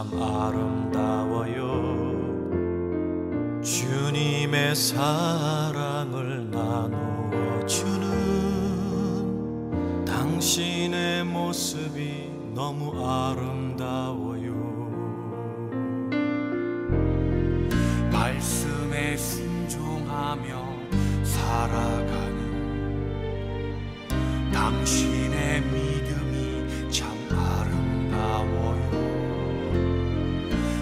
참 아름다워요. 주님의 사랑을 나누어 주는 당신의 모습이 너무 아름다워요. 말씀에 순종하며 살아가는 당신의 믿음이 참 아름다워요.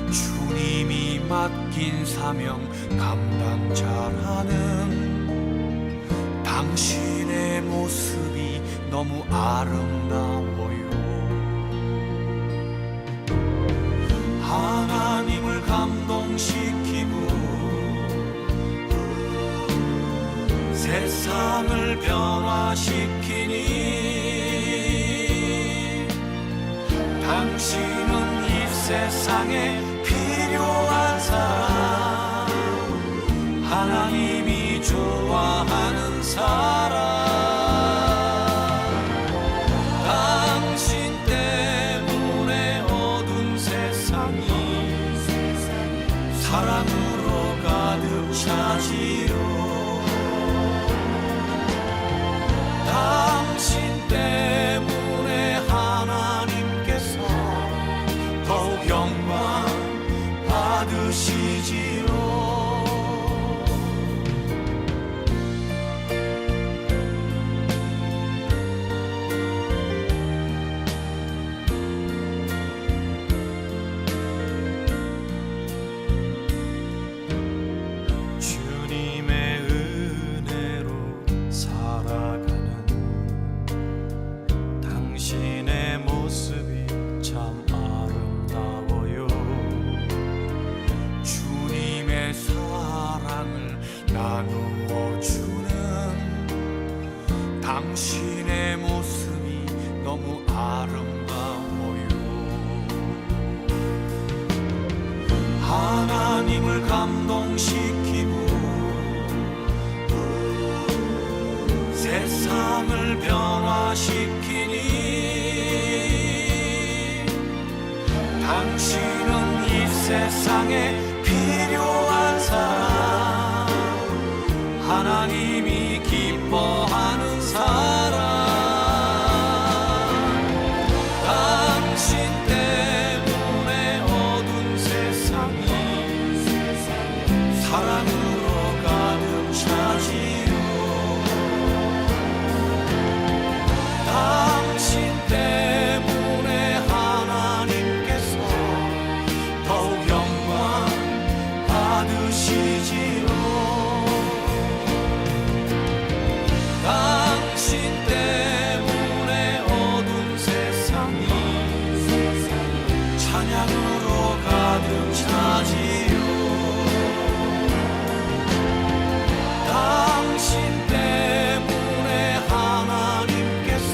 주님이 맡긴 사명 감당 잘하는 당신의 모습이 너무 아름다워요. 하나님을 감동시키고 세상을 변화시키니 당신은 이 세상에 필요한 사람, 하나님이 좋아하는 사람. 당신 때문에 어두운 세상이 사랑으로 가득 차지요. 당신 때문에 하나님께서 더욱 영광 받으시지요. 주님의 은혜로 살아가는 당신의 모습이 참 아름다워요. 주님의 사랑을 나누어 주는 당신의 모습이 너무 아름다워요. 하나님을 감동시키고 세상을 변화시키니 당신은 이 세상에 필요한 사람, 하나님이 기뻐하는 사람. 당신 때문에 어두운 세상이 사랑으로 가득 차지요. 당신 때문에 하나님께서 더욱 영광 받으시지요. 당신 때문에 어두운 세상이 찬양으로 가득 차지요. 당신 때문에 하나님께서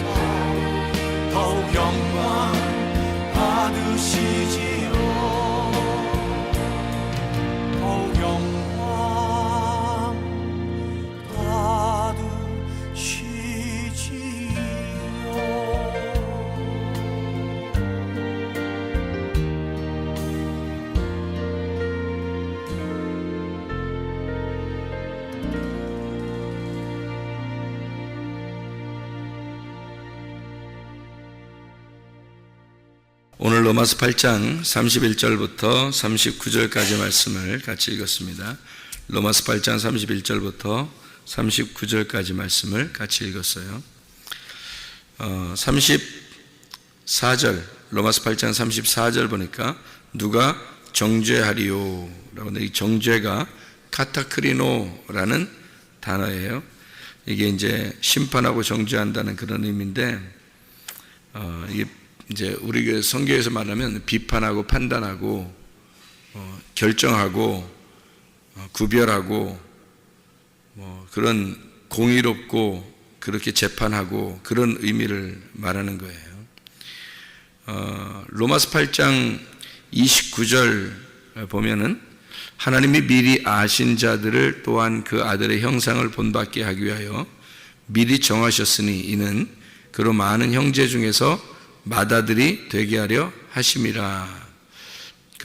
더욱 영광 받으시지요. 더욱 영광 받으시지요. 오늘 로마서 8장 31절부터 39절까지 말씀을 같이 읽었습니다. 로마서 8장 31절부터 39절까지 말씀을 같이 읽었어요. 34절, 로마서 8장 34절 보니까 누가 정죄하리요 라고 하는데 이 정죄가 카타크리노라는 단어예요. 이게 이제 심판하고 정죄한다는 그런 의미인데 이게 이제 우리 성경에서 말하면 비판하고 판단하고 결정하고 구별하고 그런 공의롭고 그렇게 재판하고 그런 의미를 말하는 거예요. 로마서 8장 29절 보면은 하나님이 미리 아신 자들을 또한 그 아들의 형상을 본받게 하기 위하여 미리 정하셨으니 이는 그로 많은 형제 중에서 맏아들이 되게 하려 하심이라.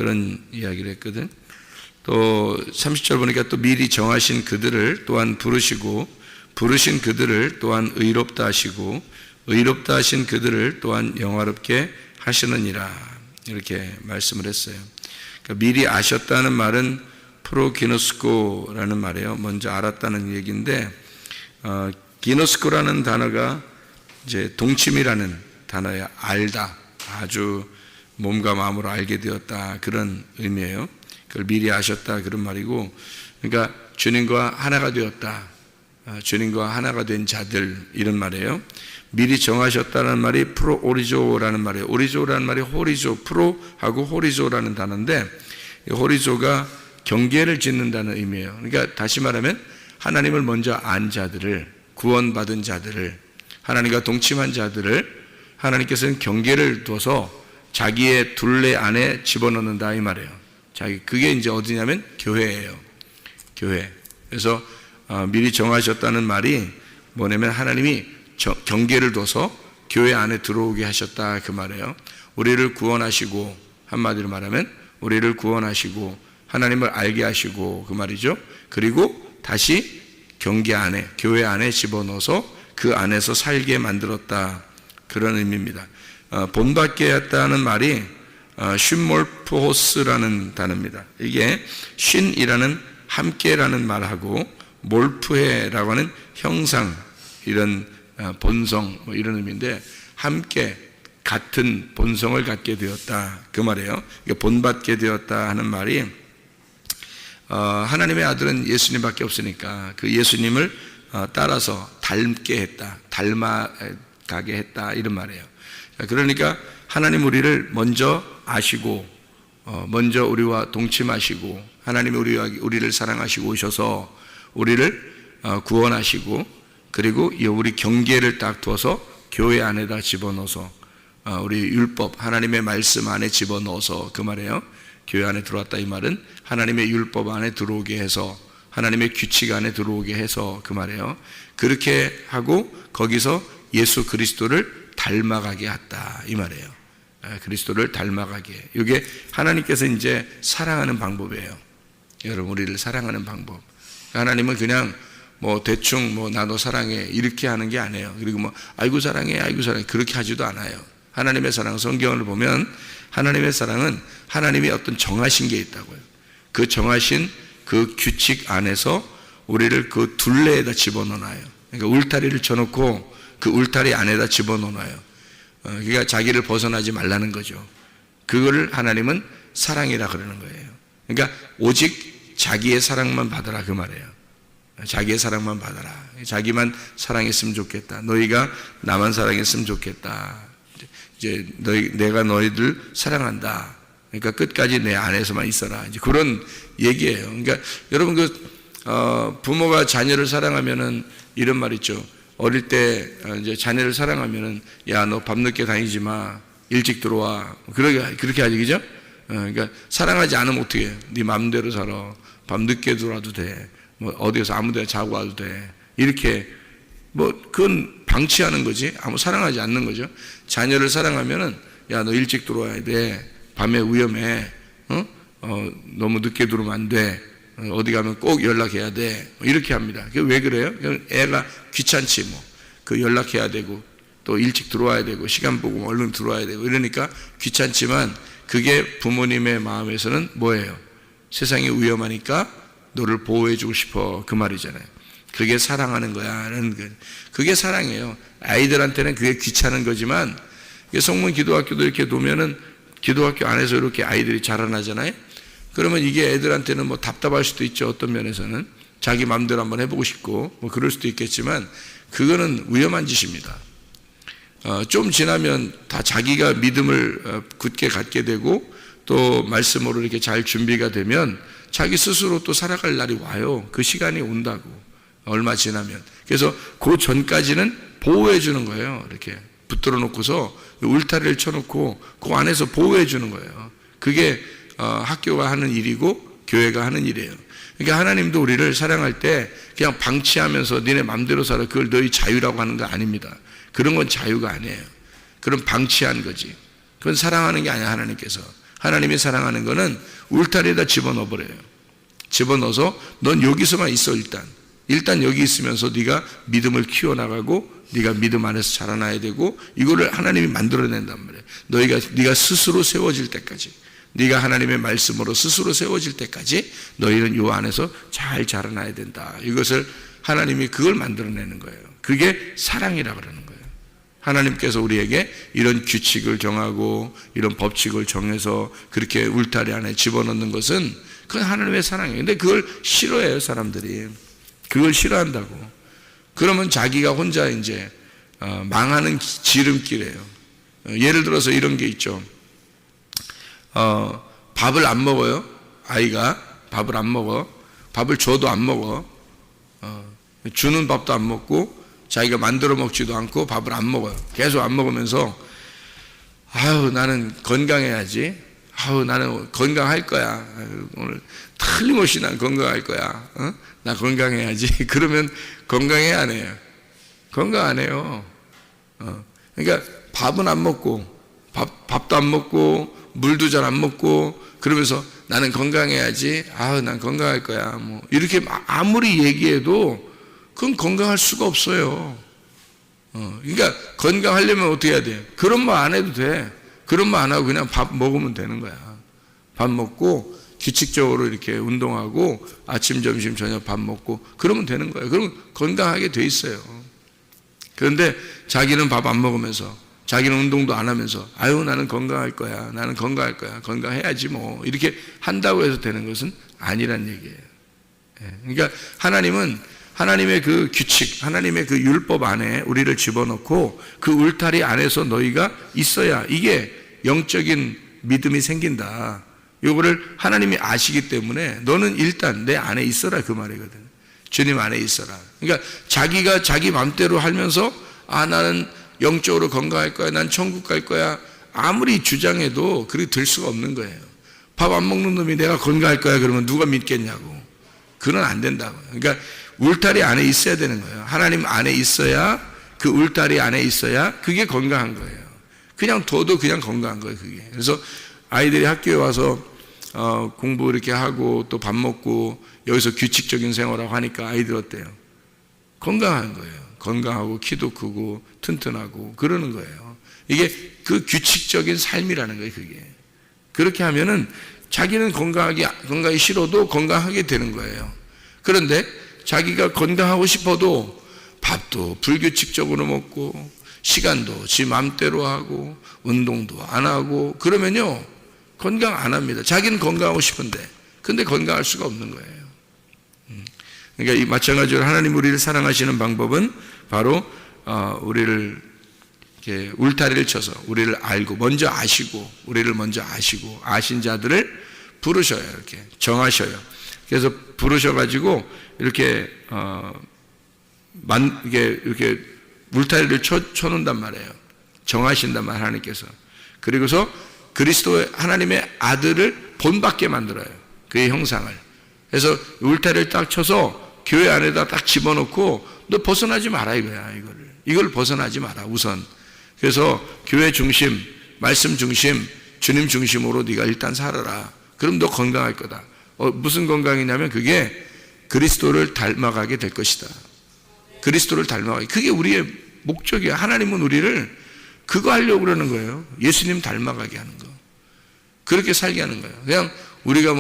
그런 이야기를 했거든. 또 30절 보니까 또 미리 정하신 그들을 또한 부르시고 부르신 그들을 또한 의롭다 하시고 의롭다 하신 그들을 또한 영화롭게 하시느니라, 이렇게 말씀을 했어요. 그러니까 미리 아셨다는 말은 프로기노스코라는 말이에요. 먼저 알았다는 얘기인데, 기노스코라는 단어가 이제 동침이라는 단어야. 알다, 아주 몸과 마음으로 알게 되었다, 그런 의미예요. 그걸 미리 아셨다, 그런 말이고, 그러니까 주님과 하나가 되었다, 주님과 하나가 된 자들, 이런 말이에요. 미리 정하셨다는 말이 프로오리조라는 말이에요. 오리조라는 말이 호리조, 프로하고 호리조라는 단어인데, 호리조가 경계를 짓는다는 의미예요. 그러니까 다시 말하면 하나님을 먼저 안 자들을, 구원받은 자들을, 하나님과 동침한 자들을 하나님께서는 경계를 둬서 자기의 둘레 안에 집어넣는다, 이 말이에요. 그게 이제 어디냐면 교회예요. 교회. 그래서 미리 정하셨다는 말이 뭐냐면 하나님이 경계를 둬서 교회 안에 들어오게 하셨다, 그 말이에요. 우리를 구원하시고, 한마디로 말하면 우리를 구원하시고 하나님을 알게 하시고, 그 말이죠. 그리고 다시 경계 안에, 교회 안에 집어넣어서 그 안에서 살게 만들었다, 그런 의미입니다. 본받게 했다는 말이 쉰몰프호스라는 단어입니다. 이게 쉰이라는 함께라는 말하고 몰프해라고 하는 형상, 이런 본성, 뭐 이런 의미인데, 함께 같은 본성을 갖게 되었다, 그 말이에요. 본받게 되었다 하는 말이 하나님의 아들은 예수님밖에 없으니까 그 예수님을 따라서 닮게 했다, 닮아가게 했다, 이런 말이에요. 그러니까 하나님 우리를 먼저 아시고 먼저 우리와 동침하시고 하나님이 우리를 사랑하시고 오셔서 우리를 구원하시고, 그리고 우리 경계를 딱 두어서 교회 안에다 집어넣어서 우리 율법, 하나님의 말씀 안에 집어넣어서, 그 말이에요. 교회 안에 들어왔다, 이 말은 하나님의 율법 안에 들어오게 해서, 하나님의 규칙 안에 들어오게 해서, 그 말이에요. 그렇게 하고 거기서 예수 그리스도를 닮아가게 했다, 이 말이에요. 그리스도를 닮아가게. 이게 하나님께서 이제 사랑하는 방법이에요. 여러분, 우리를 사랑하는 방법. 하나님은 그냥 뭐 대충 뭐 나 너 사랑해 이렇게 하는 게 아니에요. 그리고 뭐 아이고 사랑해, 아이고 사랑해, 그렇게 하지도 않아요. 하나님의 사랑, 성경을 보면 하나님의 사랑은 하나님이 어떤 정하신 게 있다고요. 그 정하신 그 규칙 안에서 우리를 그 둘레에다 집어넣어놔요. 그러니까 울타리를 쳐놓고 그 울타리 안에다 집어넣어놔요. 그러니까 자기를 벗어나지 말라는 거죠. 그거를 하나님은 사랑이라 그러는 거예요. 그러니까 오직 자기의 사랑만 받아라, 그 말이에요. 자기의 사랑만 받아라. 자기만 사랑했으면 좋겠다. 너희가 나만 사랑했으면 좋겠다. 이제 내가 너희들 사랑한다. 그러니까 끝까지 내 안에서만 있어라. 이제 그런 얘기예요. 그러니까 여러분, 부모가 자녀를 사랑하면은 이런 말 있죠. 어릴 때 이제 자녀를 사랑하면은 야, 너 밤늦게 다니지 마, 일찍 들어와, 그렇게 하지, 그죠? 그러니까 사랑하지 않으면 어떻게 해? 네 마음대로 살아. 밤늦게 들어와도 돼. 뭐 어디에서 아무데나 자고 와도 돼. 이렇게 뭐 그건 방치하는 거지. 아무 사랑하지 않는 거죠. 자녀를 사랑하면은 야, 너 일찍 들어와야 돼. 밤에 위험해. 너무 늦게 들어오면 안 돼. 어디 가면 꼭 연락해야 돼. 이렇게 합니다. 왜 그래요? 애가 귀찮지 뭐. 그 연락해야 되고 또 일찍 들어와야 되고 시간 보고 얼른 들어와야 되고 이러니까 귀찮지만, 그게 부모님의 마음에서는 뭐예요? 세상이 위험하니까 너를 보호해주고 싶어, 그 말이잖아요. 그게 사랑하는 거야. 그게 사랑이에요. 아이들한테는 그게 귀찮은 거지만, 성문 기도학교도 이렇게 놓으면은 기도학교 안에서 이렇게 아이들이 자라나잖아요. 그러면 이게 애들한테는 뭐 답답할 수도 있죠. 어떤 면에서는 자기 마음대로 한번 해보고 싶고 뭐 그럴 수도 있겠지만, 그거는 위험한 짓입니다. 좀 지나면 다 자기가 믿음을 굳게 갖게 되고 또 말씀으로 이렇게 잘 준비가 되면 자기 스스로 또 살아갈 날이 와요. 그 시간이 온다고. 얼마 지나면. 그래서 그 전까지는 보호해 주는 거예요. 이렇게 붙들어 놓고서 울타리를 쳐놓고 그 안에서 보호해 주는 거예요. 그게 학교가 하는 일이고 교회가 하는 일이에요. 그러니까 하나님도 우리를 사랑할 때 그냥 방치하면서 니네 맘대로 살아, 그걸 너희 자유라고 하는 거 아닙니다. 그런 건 자유가 아니에요. 그런 방치한 거지. 그건 사랑하는 게 아니야. 하나님께서 하나님이 사랑하는 거는 울타리에다 집어넣어 버려요. 집어넣어서 넌 여기서만 있어. 일단 여기 있으면서 네가 믿음을 키워나가고 네가 믿음 안에서 자라나야 되고, 이거를 하나님이 만들어낸단 말이에요. 네가 스스로 세워질 때까지, 네가 하나님의 말씀으로 스스로 세워질 때까지 너희는 요 안에서 잘 자라나야 된다. 이것을 하나님이 그걸 만들어내는 거예요. 그게 사랑이라고 그러는 거예요. 하나님께서 우리에게 이런 규칙을 정하고 이런 법칙을 정해서 그렇게 울타리 안에 집어넣는 것은 그건 하나님의 사랑이에요. 근데 그걸 싫어해요, 사람들이. 그걸 싫어한다고. 그러면 자기가 혼자 이제 망하는 지름길이에요. 예를 들어서 이런 게 있죠. 밥을 안 먹어요. 아이가 밥을 안 먹어. 밥을 줘도 안 먹어. 주는 밥도 안 먹고 자기가 만들어 먹지도 않고 밥을 안 먹어요. 계속 안 먹으면서 아유 나는 건강해야지. 아유 나는 건강할 거야. 오늘 틀림없이 난 건강할 거야. 나 건강해야지. 그러면 건강해 안 해요? 건강 안 해요. 그러니까 밥은 안 먹고 밥도 안 먹고 물도 잘 안 먹고 그러면서 나는 건강해야지. 아유 난 건강할 거야. 뭐 이렇게 아무리 얘기해도 그건 건강할 수가 없어요. 그러니까 건강하려면 어떻게 해야 돼? 그런 말 안 해도 돼. 그런 말 안 하고 그냥 밥 먹으면 되는 거야. 밥 먹고 규칙적으로 이렇게 운동하고 아침, 점심, 저녁 밥 먹고 그러면 되는 거예요. 그러면 건강하게 돼 있어요. 그런데 자기는 밥 안 먹으면서 자기는 운동도 안 하면서 아유 나는 건강할 거야. 나는 건강할 거야. 건강해야지 뭐 이렇게 한다고 해서 되는 것은 아니란 얘기예요. 그러니까 하나님은 하나님의 그 규칙, 하나님의 그 율법 안에 우리를 집어넣고 그 울타리 안에서 너희가 있어야 이게 영적인 믿음이 생긴다. 요거를 하나님이 아시기 때문에 너는 일단 내 안에 있어라 그 말이거든. 주님 안에 있어라. 그러니까 자기가 자기 맘대로 하면서 아 나는 영적으로 건강할 거야. 난 천국 갈 거야. 아무리 주장해도 그렇게 될 수가 없는 거예요. 밥 안 먹는 놈이 내가 건강할 거야 그러면 누가 믿겠냐고. 그건 안 된다고. 그러니까 울타리 안에 있어야 되는 거예요. 하나님 안에 있어야 그 울타리 안에 있어야 그게 건강한 거예요. 그냥 둬도 그냥 건강한 거예요. 그게. 그래서 아이들이 학교에 와서 공부 이렇게 하고 또 밥 먹고 여기서 규칙적인 생활하고 하니까 아이들 어때요? 건강한 거예요. 건강하고 키도 크고 튼튼하고 그러는 거예요. 이게 그 규칙적인 삶이라는 거예요. 그게. 그렇게 하면은 자기는 건강하기 싫어도 건강하게 되는 거예요. 그런데 자기가 건강하고 싶어도 밥도 불규칙적으로 먹고 시간도 지 맘대로 하고 운동도 안 하고 그러면요 건강 안 합니다. 자기는 건강하고 싶은데 근데 건강할 수가 없는 거예요. 그러니까 이 마찬가지로 하나님 우리를 사랑하시는 방법은 바로 우리를 이렇게 울타리를 쳐서 우리를 알고 먼저 아시고 우리를 먼저 아시고 아신 자들을 부르셔요. 이렇게 정하셔요. 그래서 부르셔가지고 이렇게 이렇게 물타리를 쳐놓는단 말이에요. 정하신단 말이에요. 하나님께서. 그리고서 그리스도의 하나님의 아들을 본받게 만들어요. 그의 형상을. 그래서 울타리를 딱 쳐서 교회 안에다 딱 집어넣고 너 벗어나지 마라 이거야. 이걸 벗어나지 마라 우선. 그래서 교회 중심, 말씀 중심, 주님 중심으로 네가 일단 살아라. 그럼 너 건강할 거다. 무슨 건강이냐면 그게 그리스도를 닮아가게 될 것이다. 그리스도를 닮아가게. 그게 우리의 목적이야. 하나님은 우리를 그거 하려고 그러는 거예요. 예수님 닮아가게 하는 거. 그렇게 살게 하는 거예요. 그냥 우리가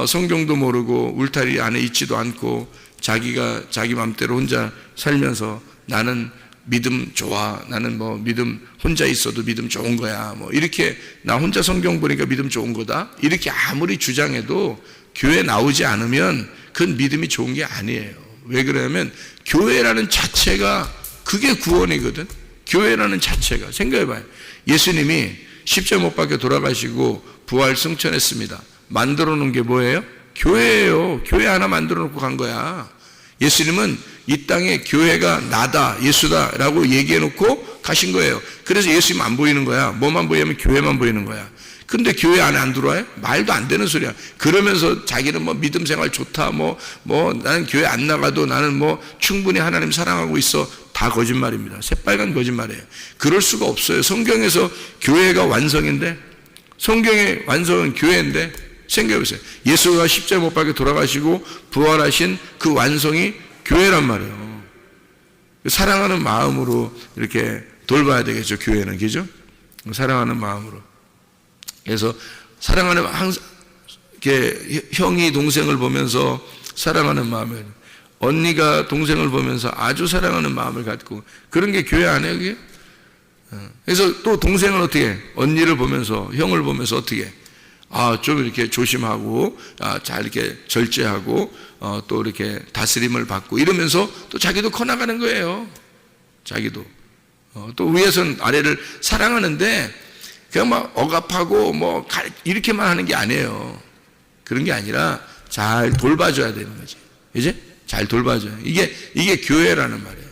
성경도 모르고 울타리 안에 있지도 않고 자기가 자기 맘대로 혼자 살면서 나는 믿음 좋아. 나는 믿음 혼자 있어도 믿음 좋은 거야. 이렇게 나 혼자 성경 보니까 믿음 좋은 거다. 이렇게 아무리 주장해도 교회 나오지 않으면 그건 믿음이 좋은 게 아니에요. 왜 그러냐면 교회라는 자체가 그게 구원이거든. 교회라는 자체가 생각해봐요. 예수님이 십자가 못 박혀 돌아가시고 부활 승천했습니다. 만들어 놓은 게 뭐예요? 교회예요. 교회 하나 만들어 놓고 간 거야. 예수님은 이 땅에 교회가 나다, 예수다라고 얘기해 놓고 가신 거예요. 그래서 예수님 안 보이는 거야. 뭐만 보이면 교회만 보이는 거야. 근데 교회 안에 안 들어와요? 말도 안 되는 소리야. 그러면서 자기는 믿음 생활 좋다, 나는 교회 안 나가도 나는 충분히 하나님 사랑하고 있어. 다 거짓말입니다. 새빨간 거짓말이에요. 그럴 수가 없어요. 성경에서 교회가 완성인데, 성경의 완성은 교회인데 생각해보세요. 예수가 십자가 못 박혀 돌아가시고 부활하신 그 완성이 교회란 말이에요. 사랑하는 마음으로 이렇게 돌봐야 되겠죠, 교회는. 그죠? 사랑하는 마음으로. 그래서 사랑하는, 항상 이렇게 형이 동생을 보면서 사랑하는 마음을, 언니가 동생을 보면서 아주 사랑하는 마음을 갖고, 그런 게 교회 아니에요, 그게? 그래서 또 동생을 어떻게 해? 언니를 보면서, 형을 보면서 어떻게 해? 좀 이렇게 조심하고, 잘 이렇게 절제하고, 또 이렇게 다스림을 받고 이러면서 또 자기도 커나가는 거예요. 자기도. 또 위에서는 아래를 사랑하는데 그냥 막 억압하고 뭐 이렇게만 하는 게 아니에요. 그런 게 아니라 잘 돌봐줘야 되는 거지. 이제 잘 돌봐줘요. 이게 교회라는 말이에요.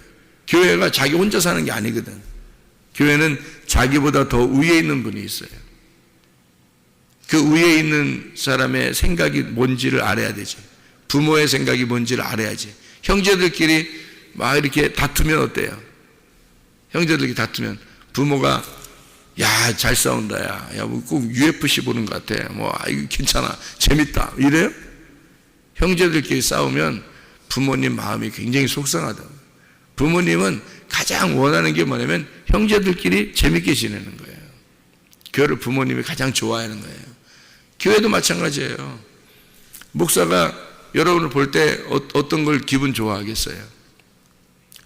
교회가 자기 혼자 사는 게 아니거든. 교회는 자기보다 더 위에 있는 분이 있어요. 그 위에 있는 사람의 생각이 뭔지를 알아야 되지. 부모의 생각이 뭔지를 알아야지. 형제들끼리 막 이렇게 다투면 어때요? 형제들끼리 다투면 부모가 야, 잘 싸운다, 야, 꼭 UFC 보는 것 같아. 이거 괜찮아, 재밌다, 이래요? 형제들끼리 싸우면 부모님 마음이 굉장히 속상하다. 부모님은 가장 원하는 게 뭐냐면 형제들끼리 재밌게 지내는 거예요. 그거를 부모님이 가장 좋아하는 거예요. 교회도 마찬가지예요. 목사가 여러분을 볼 때 어떤 걸 기분 좋아하겠어요?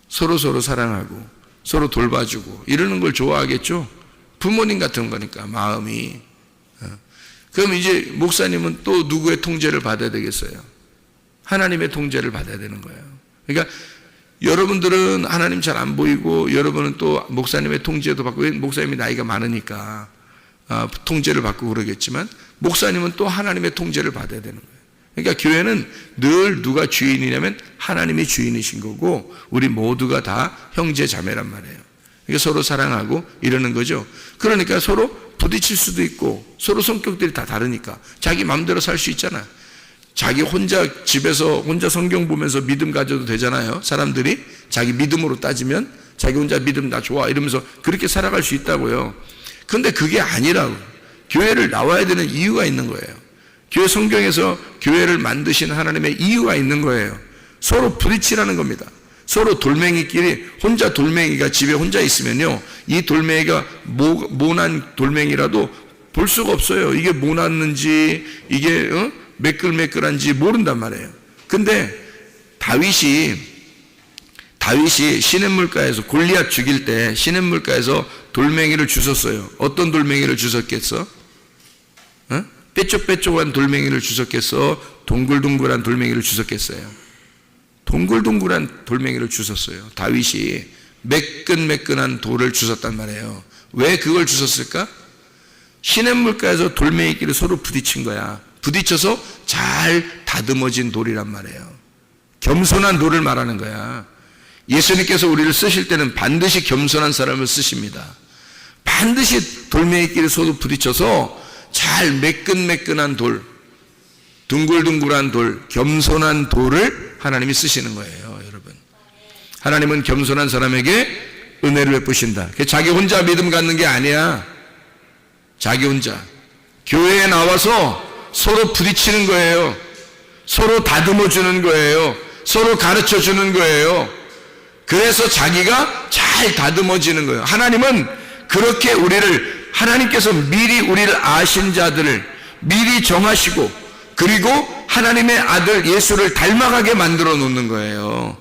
서로 사랑하고 서로 돌봐주고 이러는 걸 좋아하겠죠? 부모님 같은 거니까 마음이. 그럼 이제 목사님은 또 누구의 통제를 받아야 되겠어요? 하나님의 통제를 받아야 되는 거예요. 그러니까 여러분들은 하나님 잘 안 보이고 여러분은 또 목사님의 통제도 받고, 목사님이 나이가 많으니까 통제를 받고 그러겠지만 목사님은 또 하나님의 통제를 받아야 되는 거예요. 그러니까 교회는 늘 누가 주인이냐면 하나님이 주인이신 거고 우리 모두가 다 형제 자매란 말이에요. 그러니까 서로 사랑하고 이러는 거죠. 그러니까 서로 부딪힐 수도 있고 서로 성격들이 다 다르니까 자기 마음대로 살 수 있잖아. 자기 혼자 집에서 혼자 성경 보면서 믿음 가져도 되잖아요. 사람들이 자기 믿음으로 따지면 자기 혼자 믿음 나 좋아 이러면서 그렇게 살아갈 수 있다고요. 그런데 그게 아니라고. 교회를 나와야 되는 이유가 있는 거예요. 교회 성경에서 교회를 만드신 하나님의 이유가 있는 거예요. 서로 부딪히라는 겁니다. 서로 돌멩이끼리, 혼자 돌멩이가 집에 혼자 있으면요, 이 돌멩이가 모난 돌멩이라도 볼 수가 없어요. 이게 모났는지 이게 매끌매끌한지 모른단 말이에요. 근데 다윗이 시냇물가에서 골리앗 죽일 때 시냇물가에서 돌멩이를 주웠어요. 어떤 돌멩이를 주웠겠어? 뾰족뾰족한 돌멩이를 주웠겠어? 동글동글한 돌멩이를 주웠겠어요? 동글동글한 돌멩이를 주웠어요. 다윗이 매끈매끈한 돌을 주웠단 말이에요. 왜 그걸 주웠을까? 시냇물가에서 돌멩이끼리 서로 부딪힌 거야. 부딪혀서 잘 다듬어진 돌이란 말이에요. 겸손한 돌을 말하는 거야. 예수님께서 우리를 쓰실 때는 반드시 겸손한 사람을 쓰십니다. 반드시 돌멩이끼리 서로 부딪혀서 잘 매끈매끈한 돌, 둥글둥글한 돌, 겸손한 돌을 하나님이 쓰시는 거예요, 여러분. 하나님은 겸손한 사람에게 은혜를 베푸신다. 자기 혼자 믿음 갖는 게 아니야. 자기 혼자. 교회에 나와서 서로 부딪히는 거예요. 서로 다듬어 주는 거예요. 서로 가르쳐 주는 거예요. 그래서 자기가 잘 다듬어지는 거예요. 하나님은 그렇게 하나님께서 미리 우리를 아신 자들을 미리 정하시고 그리고 하나님의 아들 예수를 닮아가게 만들어 놓는 거예요.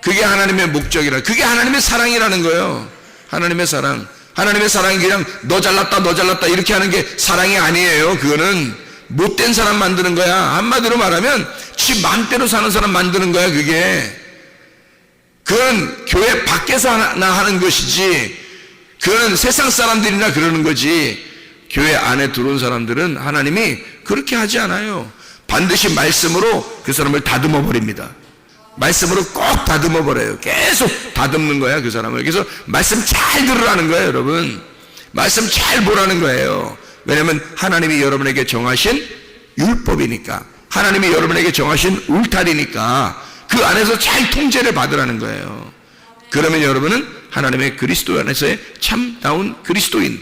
그게 하나님의 목적이라, 그게 하나님의 사랑이라는 거예요. 하나님의 사랑. 하나님의 사랑이 그냥 너 잘났다 이렇게 하는 게 사랑이 아니에요. 그거는 못된 사람 만드는 거야. 한마디로 말하면 지 마음대로 사는 사람 만드는 거야. 그건 교회 밖에서 하는 것이지, 그건 세상 사람들이나 그러는 거지. 교회 안에 들어온 사람들은 하나님이 그렇게 하지 않아요. 반드시 말씀으로 그 사람을 다듬어 버립니다. 말씀으로 꼭 다듬어 버려요. 계속 다듬는 거야, 그 사람을. 그래서 말씀 잘 들으라는 거예요, 여러분. 말씀 잘 보라는 거예요. 왜냐하면 하나님이 여러분에게 정하신 율법이니까, 하나님이 여러분에게 정하신 울타리니까 그 안에서 잘 통제를 받으라는 거예요. 그러면 여러분은 하나님의 그리스도 안에서의 참다운 그리스도인,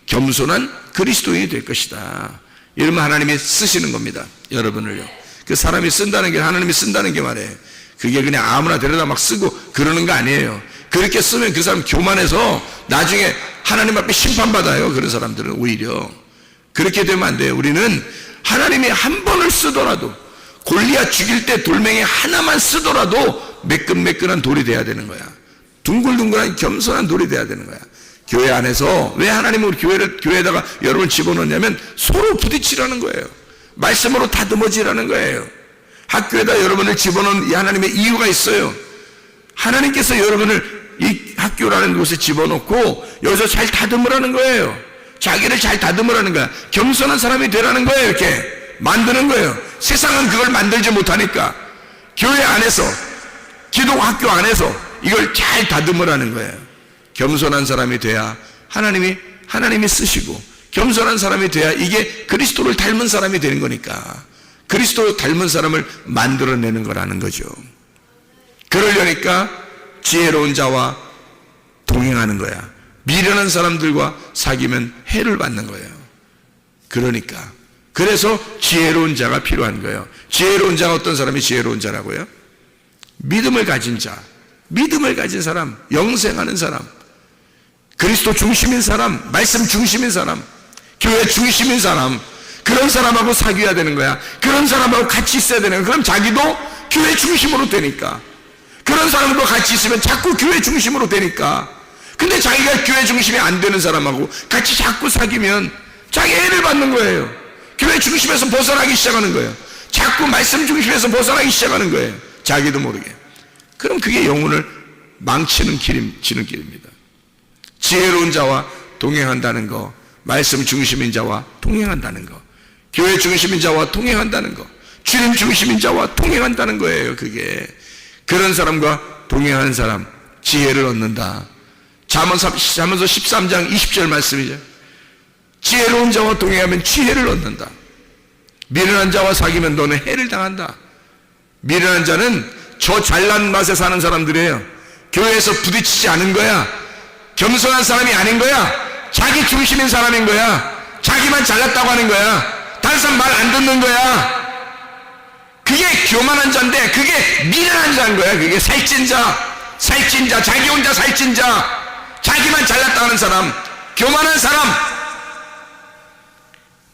겸손한 그리스도인이 될 것이다. 이러면 하나님이 쓰시는 겁니다. 여러분을요. 그 사람이 쓴다는 게, 하나님이 쓴다는 게 말이에요. 그게 그냥 아무나 데려다 막 쓰고 그러는 거 아니에요. 그렇게 쓰면 그 사람 교만해서 나중에 하나님 앞에 심판받아요. 그런 사람들은 오히려. 그렇게 되면 안 돼요. 우리는 하나님이 한 번을 쓰더라도, 골리앗 죽일 때 돌멩이 하나만 쓰더라도 매끈매끈한 돌이 돼야 되는 거야. 둥글둥글한 겸손한 돌이 돼야 되는 거야. 교회 안에서 왜 하나님은 우리 교회에다가 여러분을 집어넣냐면 서로 부딪히라는 거예요. 말씀으로 다듬어지라는 거예요. 학교에다 여러분을 집어넣은 하나님의 이유가 있어요. 하나님께서 여러분을 이 학교라는 곳에 집어넣고 여기서 잘 다듬으라는 거예요. 자기를 잘 다듬으라는 거야. 겸손한 사람이 되라는 거예요. 이렇게 만드는 거예요. 세상은 그걸 만들지 못하니까 교회 안에서, 기독학교 안에서 이걸 잘 다듬으라는 거예요. 겸손한 사람이 돼야 하나님이 쓰시고, 겸손한 사람이 돼야 이게 그리스도를 닮은 사람이 되는 거니까, 그리스도를 닮은 사람을 만들어내는 거라는 거죠. 그러려니까 지혜로운 자와 동행하는 거야. 미련한 사람들과 사귀면 해를 받는 거예요. 그러니까 그래서 지혜로운 자가 필요한 거예요. 지혜로운 자가 어떤 사람이 지혜로운 자라고요? 믿음을 가진 자, 믿음을 가진 사람, 영생하는 사람, 그리스도 중심인 사람, 말씀 중심인 사람, 교회 중심인 사람, 그런 사람하고 사귀어야 되는 거야. 그런 사람하고 같이 있어야 되는 거야. 그럼 자기도 교회 중심으로 되니까. 그런 사람도 같이 있으면 자꾸 교회 중심으로 되니까. 근데 자기가 교회 중심이 안 되는 사람하고 같이 자꾸 사귀면 자기 애를 받는 거예요. 교회 중심에서 벗어나기 시작하는 거예요. 자꾸 말씀 중심에서 벗어나기 시작하는 거예요. 자기도 모르게. 그럼 그게 영혼을 망치는 길입니다. 지혜로운 자와 동행한다는 거, 말씀 중심인 자와 동행한다는 거, 교회 중심인 자와 동행한다는 거, 주님 중심인 자와 동행한다는 거예요. 그게 그런 사람과 동행하는 사람 지혜를 얻는다. 잠언서 13장 20절 말씀이죠. 지혜로운 자와 동행하면 지혜를 얻는다. 미련한 자와 사귀면 너는 해를 당한다. 미련한 자는 저 잘난 맛에 사는 사람들이에요. 교회에서 부딪히지 않은 거야. 겸손한 사람이 아닌 거야. 자기 중심인 사람인 거야. 자기만 잘났다고 하는 거야. 다른 사람 말 안 듣는 거야. 그게 교만한 자인데 그게 미련한 자인 거야. 그게 살찐 자, 자기 혼자 살찐 자, 자기만 잘났다 하는 사람, 교만한 사람,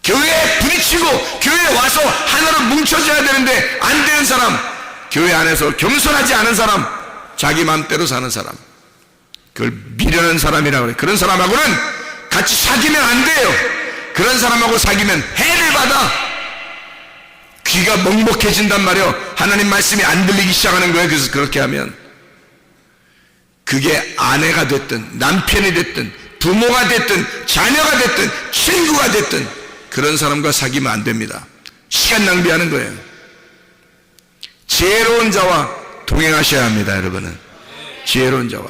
교회에 부딪히고 교회에 와서 하나로 뭉쳐져야 되는데 안 되는 사람, 교회 안에서 겸손하지 않은 사람, 자기 마음대로 사는 사람, 그걸 미련한 사람이라고 그래. 그런 사람하고는 같이 사귀면 안 돼요. 그런 사람하고 사귀면 해를 받아. 귀가 먹먹해진단 말이에요. 하나님 말씀이 안 들리기 시작하는 거예요. 그래서 그렇게 하면 그게 아내가 됐든 남편이 됐든 부모가 됐든 자녀가 됐든 친구가 됐든 그런 사람과 사귀면 안 됩니다. 시간 낭비하는 거예요. 지혜로운 자와 동행하셔야 합니다. 여러분은 지혜로운 자와,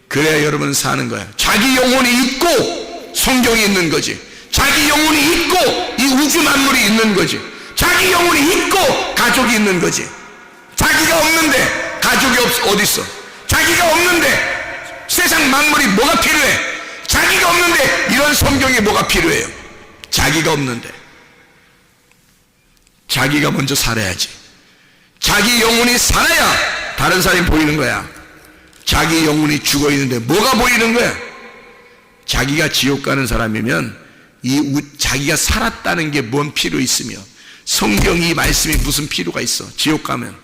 그래야 여러분은 사는 거예요. 자기 영혼이 있고 성경이 있는 거지. 자기 영혼이 있고 이 우주 만물이 있는 거지. 자기 영혼이 있고 가족이 있는 거지. 자기가 없는데 가족이 어디 있어? 자기가 없는데 세상 만물이 뭐가 필요해? 자기가 없는데 이런 성경이 뭐가 필요해요? 자기가 없는데. 자기가 먼저 살아야지. 자기 영혼이 살아야 다른 사람이 보이는 거야. 자기 영혼이 죽어 있는데 뭐가 보이는 거야? 자기가 지옥 가는 사람이면 자기가 살았다는 게 뭔 필요 있으며, 성경이 말씀이 무슨 필요가 있어? 지옥 가면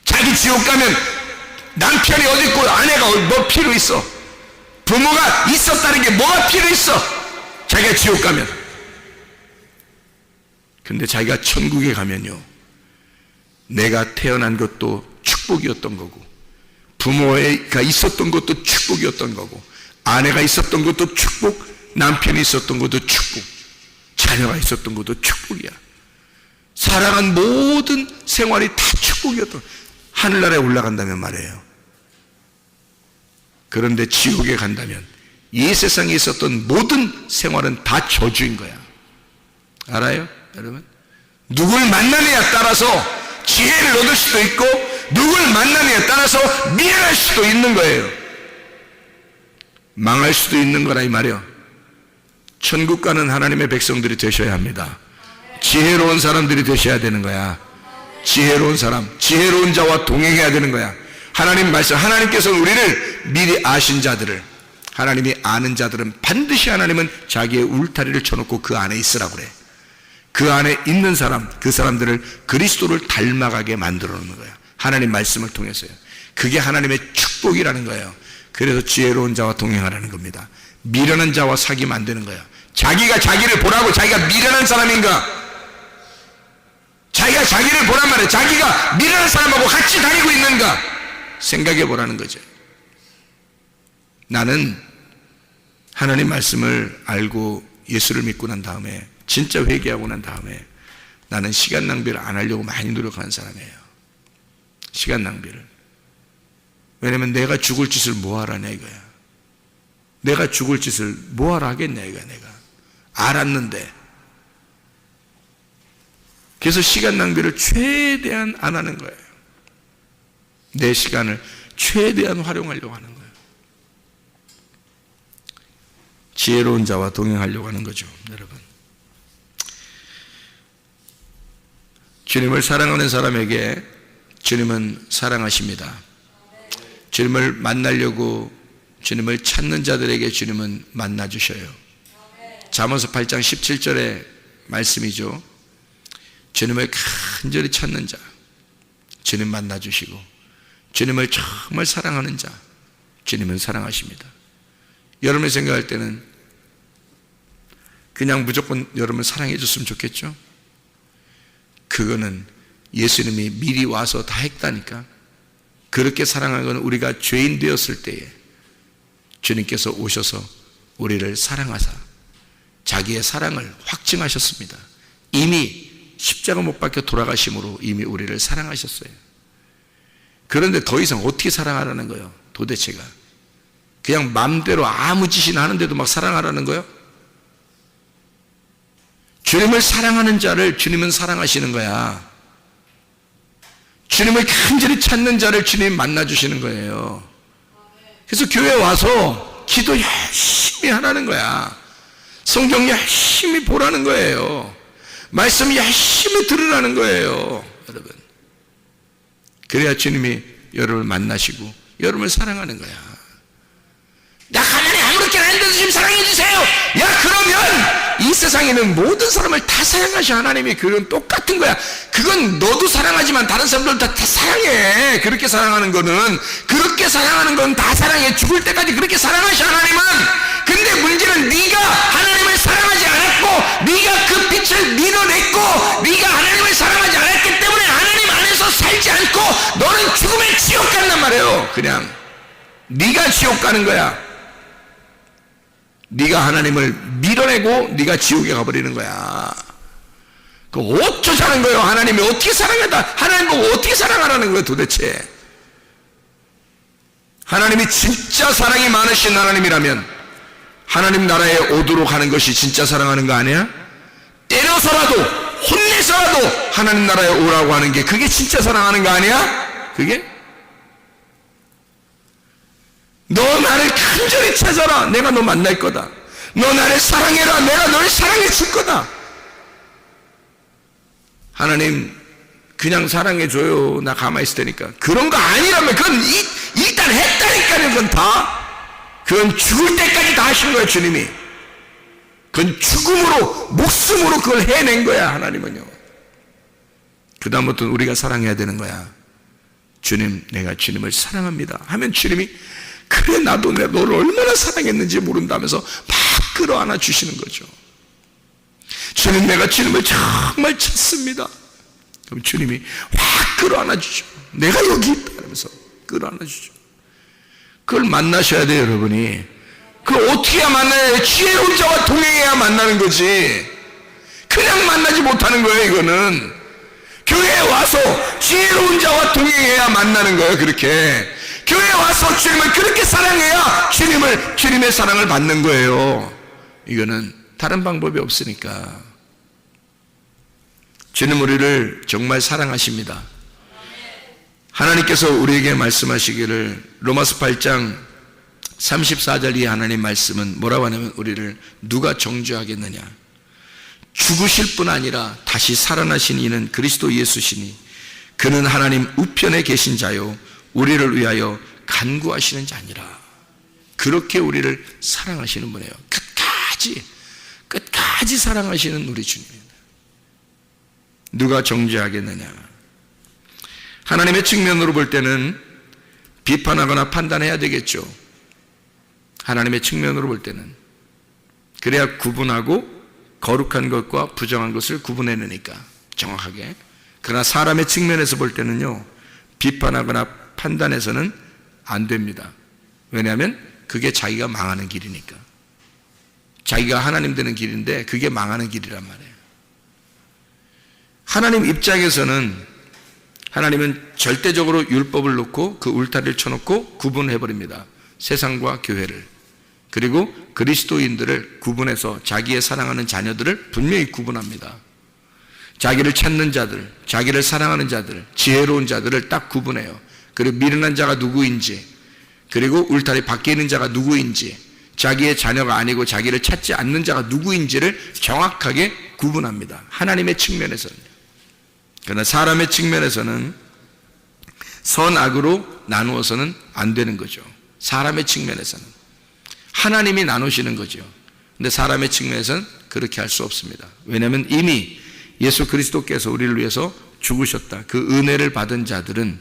자기 지옥 가면 남편이 어디 있고 아내가 뭐 필요 있어? 부모가 있었다는 게 뭐가 필요 있어? 자기가 지옥 가면. 근데 자기가 천국에 가면요, 내가 태어난 것도 축복이었던 거고, 부모가 있었던 것도 축복이었던 거고, 아내가 있었던 것도 축복, 남편이 있었던 것도 축복, 자녀가 있었던 것도 축복이야. 살아간 모든 생활이 다 축복이었던, 하늘나라에 올라간다면 말이에요. 그런데 지옥에 간다면 이 세상에 있었던 모든 생활은 다 저주인 거야. 알아요, 여러분? 누굴 만나느냐에 따라서 지혜를 얻을 수도 있고, 누굴 만나느냐에 따라서 미련할 수도 있는 거예요. 망할 수도 있는 거라 이 말이에요. 천국 가는 하나님의 백성들이 되셔야 합니다. 지혜로운 사람들이 되셔야 되는 거야. 지혜로운 사람, 지혜로운 자와 동행해야 되는 거야. 하나님 말씀, 하나님께서는 우리를 미리 아신 자들을, 하나님이 아는 자들은 반드시 하나님은 자기의 울타리를 쳐놓고 그 안에 있으라고 그래. 그 안에 있는 사람, 그 사람들을 그리스도를 닮아가게 만들어 놓는 거야. 하나님 말씀을 통해서요. 그게 하나님의 축복이라는 거예요. 그래서 지혜로운 자와 동행하라는 겁니다. 미련한 자와 사귀면 안 되는 거예요. 자기가 자기를 보라고. 자기가 미련한 사람인가? 자기가 자기를 보란 말이에요. 자기가 미련한 사람하고 같이 다니고 있는가? 생각해 보라는 거죠. 나는 하나님 말씀을 알고 예수를 믿고 난 다음에, 진짜 회개하고 난 다음에 나는 시간 낭비를 안 하려고 많이 노력하는 사람이에요. 시간 낭비를. 왜냐면 내가 죽을 짓을 뭐하라냐 이거야. 내가 죽을 짓을 뭐하라 하겠냐 이거야. 내가 알았는데. 그래서 시간 낭비를 최대한 안 하는 거예요. 내 시간을 최대한 활용하려고 하는 거예요. 지혜로운 자와 동행하려고 하는 거죠, 여러분. 주님을 사랑하는 사람에게 주님은 사랑하십니다. 주님을 만나려고 주님을 찾는 자들에게 주님은 만나주셔요. 잠언서 8장 17절의 말씀이죠. 주님을 간절히 찾는 자, 주님 만나주시고, 주님을 정말 사랑하는 자, 주님은 사랑하십니다. 여러분이 생각할 때는 그냥 무조건 여러분을 사랑해 줬으면 좋겠죠? 그거는 예수님이 미리 와서 다 했다니까. 그렇게 사랑하는 건 우리가 죄인 되었을 때에 주님께서 오셔서 우리를 사랑하사 자기의 사랑을 확증하셨습니다. 이미 십자가 못 박혀 돌아가심으로 이미 우리를 사랑하셨어요. 그런데 더 이상 어떻게 사랑하라는 거예요? 도대체가 그냥 마음대로 아무 짓이나 하는데도 막 사랑하라는 거예요? 주님을 사랑하는 자를 주님은 사랑하시는 거야. 주님을 간절히 찾는 자를 주님이 만나주시는 거예요. 그래서 교회에 와서 기도 열심히 하라는 거야. 성경 열심히 보라는 거예요. 말씀 열심히 들으라는 거예요, 여러분. 그래야 주님이 여러분을 만나시고 여러분을 사랑하는 거야. 나 가만히 아무렇게나 했는데도 지금 사랑해 주세요. 야, 그러면 이 세상에 있는 모든 사람을 다 사랑하셔. 하나님이. 그건 똑같은 거야. 그건 너도 사랑하지만 다른 사람들도 다 사랑해. 그렇게 사랑하는 거는, 그렇게 사랑하는 건 다 사랑해. 죽을 때까지 그렇게 사랑하셔, 하나님은. 근데 문제는 네가 하나님을 사랑하지 않았고, 네가 그 빛을 밀어냈고, 네가 하나님을 사랑하지 않았기 때문에 하나님 안에서 살지 않고 너는 죽음의 지옥 간단 말이에요. 그냥 네가 지옥 가는 거야. 네가 하나님을 밀어내고 네가 지옥에 가버리는 거야. 그 어쩌자는 거예요? 하나님이 어떻게 사랑하다? 하나님 보고 어떻게 사랑하라는 거예요, 도대체? 하나님이 진짜 사랑이 많으신 하나님이라면 하나님 나라에 오도록 하는 것이 진짜 사랑하는 거 아니야? 때려서라도 혼내서라도 하나님 나라에 오라고 하는 게 그게 진짜 사랑하는 거 아니야? 그게? 너 나를 간절히 찾아라. 내가 너 만날 거다. 너 나를 사랑해라. 내가 너를 사랑해 줄 거다. 하나님 그냥 사랑해 줘요. 나 가만히 있을 테니까. 그런 거 아니라면 그건 일단 했다니까요. 그건 다. 그건 죽을 때까지 다 하신 거예요, 주님이. 그건 죽음으로, 목숨으로 그걸 해낸 거야, 하나님은요. 그 다음부터는 우리가 사랑해야 되는 거야. 주님, 내가 주님을 사랑합니다 하면 주님이 그래, 나도 내가 너를 얼마나 사랑했는지 모른다면서 막 끌어안아 주시는 거죠. 주님, 내가 주님을 정말 찾습니다. 그럼 주님이 확 끌어안아 주죠. 내가 여기 있다 하면서 끌어안아 주죠. 그걸 만나셔야 돼요, 여러분이. 그걸 어떻게 해야 만나요? 지혜로운 자와 동행해야 만나는 거지. 그냥 만나지 못하는 거예요, 이거는. 교회에 와서 지혜로운 자와 동행해야 만나는 거예요, 그렇게. 교회에 와서 주님을 그렇게 사랑해야 주님의 사랑을 받는 거예요. 이거는 다른 방법이 없으니까. 주님 우리를 정말 사랑하십니다. 하나님께서 우리에게 말씀하시기를 로마서 8장 34절 이 하나님 말씀은 뭐라고 하냐면 우리를 누가 정죄하겠느냐, 죽으실 뿐 아니라 다시 살아나신 이는 그리스도 예수시니 그는 하나님 우편에 계신 자요 우리를 위하여 간구하시는 자니라. 그렇게 우리를 사랑하시는 분이에요. 끝까지 사랑하시는 우리 주님입니다. 누가 정죄하겠느냐. 하나님의 측면으로 볼 때는 비판하거나 판단해야 되겠죠. 하나님의 측면으로 볼 때는. 그래야 구분하고 거룩한 것과 부정한 것을 구분해내니까 정확하게. 그러나 사람의 측면에서 볼 때는요, 비판하거나 판단해서는 안 됩니다. 왜냐하면 그게 자기가 망하는 길이니까. 자기가 하나님 되는 길인데 그게 망하는 길이란 말이에요. 하나님 입장에서는 하나님은 절대적으로 율법을 놓고 그 울타리를 쳐놓고 구분해버립니다. 세상과 교회를. 그리고 그리스도인들을 구분해서 자기의 사랑하는 자녀들을 분명히 구분합니다. 자기를 찾는 자들, 자기를 사랑하는 자들, 지혜로운 자들을 딱 구분해요. 그리고 미련한 자가 누구인지, 그리고 울타리 밖에 있는 자가 누구인지, 자기의 자녀가 아니고 자기를 찾지 않는 자가 누구인지를 정확하게 구분합니다. 하나님의 측면에서는. 그러나 사람의 측면에서는 선악으로 나누어서는 안 되는 거죠. 사람의 측면에서는. 하나님이 나누시는 거죠. 근데 사람의 측면에서는 그렇게 할 수 없습니다. 왜냐하면 이미 예수 그리스도께서 우리를 위해서 죽으셨다. 그 은혜를 받은 자들은,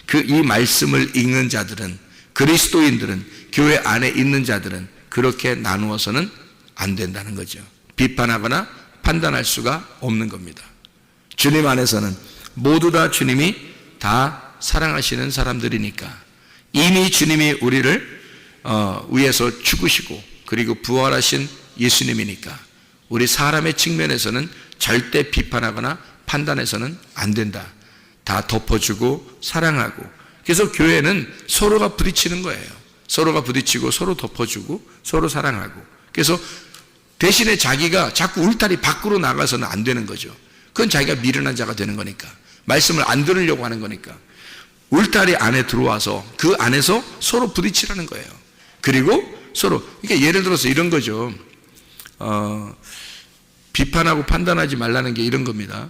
그 이 말씀을 읽는 자들은, 그리스도인들은, 교회 안에 있는 자들은 그렇게 나누어서는 안 된다는 거죠. 비판하거나 판단할 수가 없는 겁니다. 주님 안에서는 모두 다 주님이 다 사랑하시는 사람들이니까, 이미 주님이 우리를 위해서 죽으시고 그리고 부활하신 예수님이니까 우리 사람의 측면에서는 절대 비판하거나 판단해서는 안 된다. 다 덮어주고 사랑하고. 그래서 교회는 서로가 부딪히는 거예요. 서로가 부딪히고 서로 덮어주고 서로 사랑하고. 그래서 대신에 자기가 자꾸 울타리 밖으로 나가서는 안 되는 거죠. 그건 자기가 미련한 자가 되는 거니까, 말씀을 안 들으려고 하는 거니까 울타리 안에 들어와서 그 안에서 서로 부딪히라는 거예요. 그리고 서로, 그러니까 예를 들어서 이런 거죠. 비판하고 판단하지 말라는 게 이런 겁니다.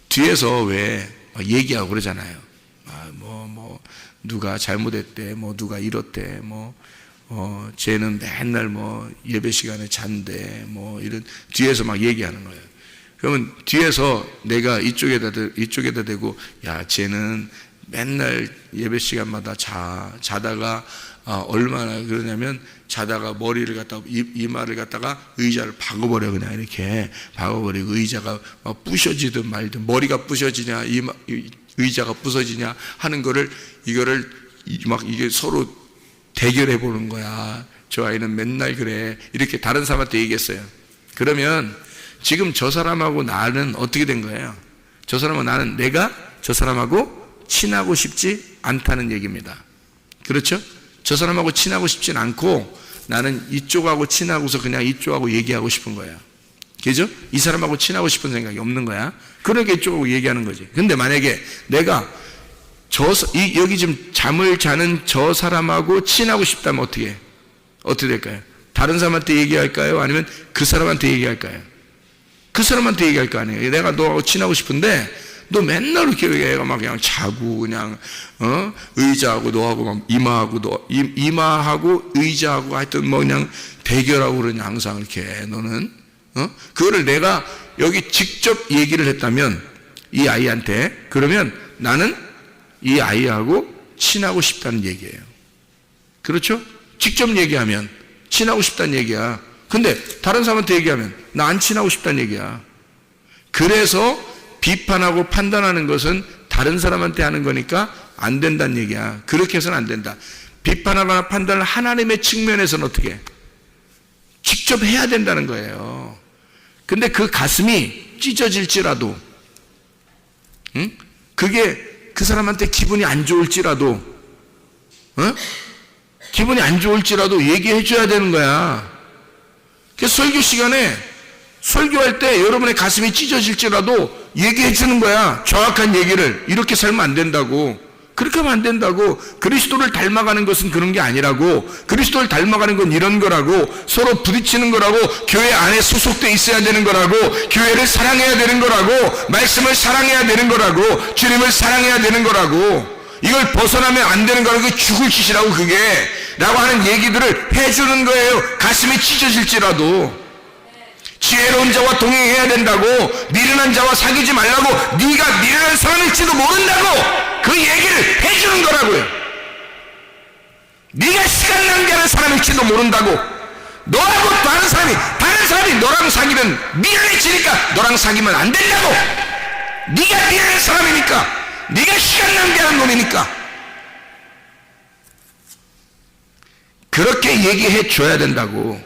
뒤에서 왜 얘기하고 그러잖아요. 누가 잘못했대, 누가 이렇대, 쟤는 맨날 예배 시간에 잔대, 이런 뒤에서 막 얘기하는 거예요. 그러면 뒤에서 내가 이쪽에다 대고, 야, 쟤는 맨날 예배 시간마다 자다가 얼마나 그러냐면 자다가 머리를 갖다가 이마를 갖다가 의자를 박아버려. 그냥 이렇게 박아버리고 의자가 막 부셔지든 말든, 머리가 부셔지냐 의자가 부서지냐 하는 거를, 이거를 막 이게 서로 대결해 보는 거야. 저 아이는 맨날 그래. 이렇게 다른 사람한테 얘기했어요. 그러면 지금 저 사람하고 나는 어떻게 된 거예요? 저 사람하고 나는, 내가 저 사람하고 친하고 싶지 않다는 얘기입니다. 그렇죠? 저 사람하고 친하고 싶진 않고 나는 이쪽하고 친하고서 그냥 이쪽하고 얘기하고 싶은 거야. 그죠? 이 사람하고 친하고 싶은 생각이 없는 거야. 그러니까 이쪽하고 얘기하는 거지. 근데 만약에 내가 여기 지금 잠을 자는 저 사람하고 친하고 싶다면 어떻게 될까요? 다른 사람한테 얘기할까요? 아니면 그 사람한테 얘기할까요? 그 사람한테 얘기할 거 아니에요. 내가 너하고 친하고 싶은데 너 맨날 이렇게 애가 막 그냥 자고 그냥 의자하고 너하고 막 이마하고 의자하고 하여튼 그냥 대결하고 그러냐 항상 이렇게 너는 그거를 내가 여기 직접 얘기를 했다면 이 아이한테, 그러면 나는 이 아이하고 친하고 싶다는 얘기예요. 그렇죠? 직접 얘기하면 친하고 싶다는 얘기야. 근데 다른 사람한테 얘기하면 나 안 친하고 싶다는 얘기야. 그래서 비판하고 판단하는 것은 다른 사람한테 하는 거니까 안 된다는 얘기야. 그렇게 해서는 안 된다. 비판하거나 판단을 하나님의 측면에서는 어떻게? 직접 해야 된다는 거예요. 근데 그 가슴이 찢어질지라도, 그게 그 사람한테 기분이 안 좋을지라도, 기분이 안 좋을지라도 얘기해 줘야 되는 거야. 그래서 설교 시간에 설교할 때 여러분의 가슴이 찢어질지라도 얘기해 주는 거야. 정확한 얘기를. 이렇게 살면 안 된다고. 그렇게 하면 안 된다고. 그리스도를 닮아가는 것은 그런 게 아니라고. 그리스도를 닮아가는 건 이런 거라고. 서로 부딪히는 거라고. 교회 안에 소속돼 있어야 되는 거라고. 교회를 사랑해야 되는 거라고. 말씀을 사랑해야 되는 거라고. 주님을 사랑해야 되는 거라고. 이걸 벗어나면 안 되는 거라고. 그게 죽을 짓이라고 그게 라고 하는 얘기들을 해주는 거예요. 가슴이 찢어질지라도. 지혜로운 자와 동행해야 된다고. 미련한 자와 사귀지 말라고. 네가 미련한 사람일지도 모른다고 그 얘기를 해주는 거라고요. 네가 시간 낭비하는 사람일지도 모른다고. 너하고 다른 사람이 너랑 사귀면 미련해지니까 너랑 사귀면 안 된다고. 네가 미련한 사람이니까, 네가 시간 낭비하는 놈이니까. 그렇게 얘기해 줘야 된다고.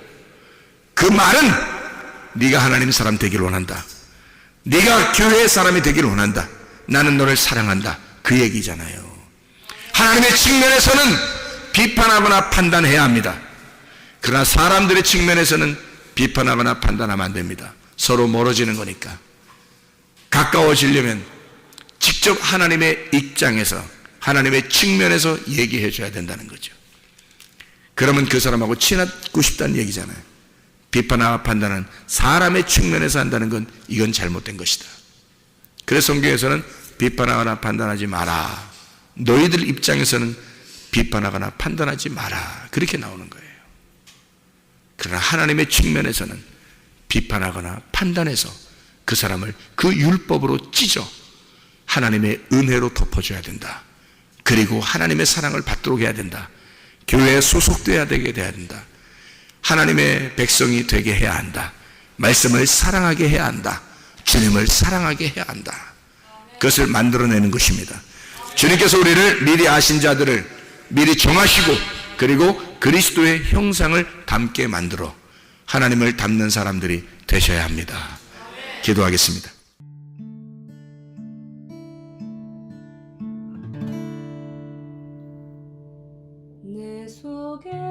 그 말은 네가 하나님 사람 되기를 원한다. 네가 교회의 사람이 되기를 원한다. 나는 너를 사랑한다. 그 얘기잖아요. 하나님의 측면에서는 비판하거나 판단해야 합니다. 그러나 사람들의 측면에서는 비판하거나 판단하면 안 됩니다. 서로 멀어지는 거니까. 가까워지려면 직접 하나님의 입장에서, 하나님의 측면에서 얘기해 줘야 된다는 거죠. 그러면 그 사람하고 친하고 싶다는 얘기잖아요. 비판하고 판단은 사람의 측면에서 한다는 건 이건 잘못된 것이다. 그래서 성경에서는 비판하거나 판단하지 마라. 너희들 입장에서는 비판하거나 판단하지 마라. 그렇게 나오는 거예요. 그러나 하나님의 측면에서는 비판하거나 판단해서 그 사람을 그 율법으로 찢어 하나님의 은혜로 덮어줘야 된다. 그리고 하나님의 사랑을 받도록 해야 된다. 교회에 소속돼야 되게 돼야 된다. 하나님의 백성이 되게 해야 한다. 말씀을 사랑하게 해야 한다. 주님을 사랑하게 해야 한다. 그것을 만들어내는 것입니다. 주님께서 우리를 미리 아신 자들을 미리 정하시고 그리고 그리스도의 형상을 닮게 만들어 하나님을 닮는 사람들이 되셔야 합니다. 기도하겠습니다. 내 속에